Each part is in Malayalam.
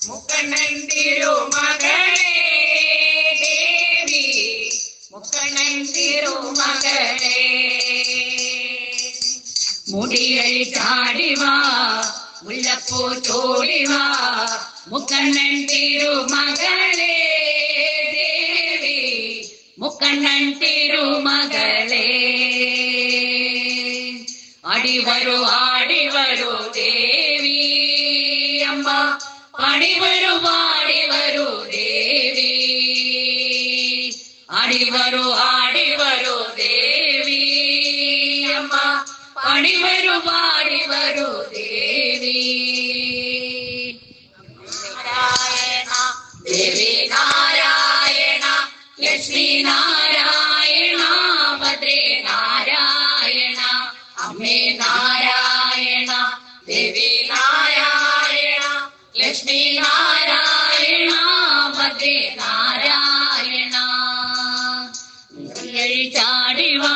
മുക്കണ്ണൻ തിരുമകളെ ദേവി, മുക്കണ്ണൻ തിരുമകളെ. മുടികൾ ചാടിവാ മുല്ലപ്പൂ ചോടിവാ മുക്കണ്ണൻ തിരുമകളെ ദേവി, മുക്കണ്ണൻ തിരുമകളെ. അടിവരു ആടിവരു ദേവി അമ്മ, പണിവരു പാടിവരു ദേവി. അടിവരു ആടിവരു ദേവി അമ്മ, പണിവരു പാടിവരു ദേവി. നാരായണ ദേവി നാരായണ, ലക്ഷ്മി നാരായണ, ഭദ്രേ നാരായണ, അമ്മേ നാരായണ. ദേവി നാരായണ, ലക്ഷ്മി നാരായണ, ഭദ്രേ നാരായണ. ചാടിവാ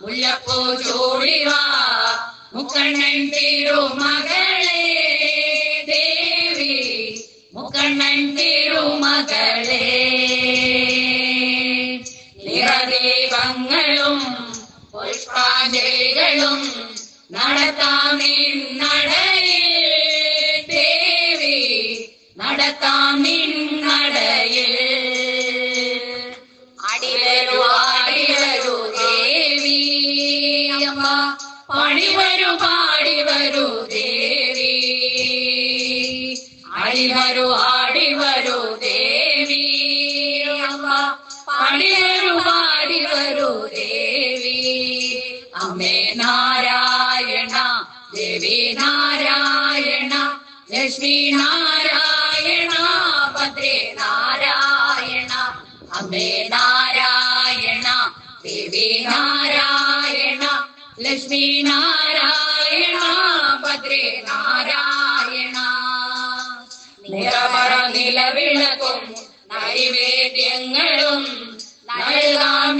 മുല്ലപ്പൂ ചോടിവാ മുക്കണ്ണൻ തിരുമകളെ ദേവി, മുക്കണ്ണൻ തിരുമകളെ. നിറദീപങ്ങളും പുഷ്പാഞ്ജലികളും നടത്താം നിന്നടയിൽ ദേവി, നടത്താം നിന്നടയിൽ. അടിവരു ആടിവരു ദേവി അമ്മ, പണിവരു പാടിവരു ദേവി. അടിവരു ആടിവരു ദേവി അമ്മ, പണിവരു പാടിവരു ദേവി. അമ്മേ നാരായണ ദേവി നാരായണ, ലക്ഷ്മി നാരായണ, ഭദ്രേ നാരായണ, അമ്മേ നാരായണ ദേവി നാരായണ, ലക്ഷ്മി നാരായണ, ഭദ്രേ നാരായണ. നിറമറ നിലവിളക്കും നൈവേദ്യങ്ങളും നൽകാം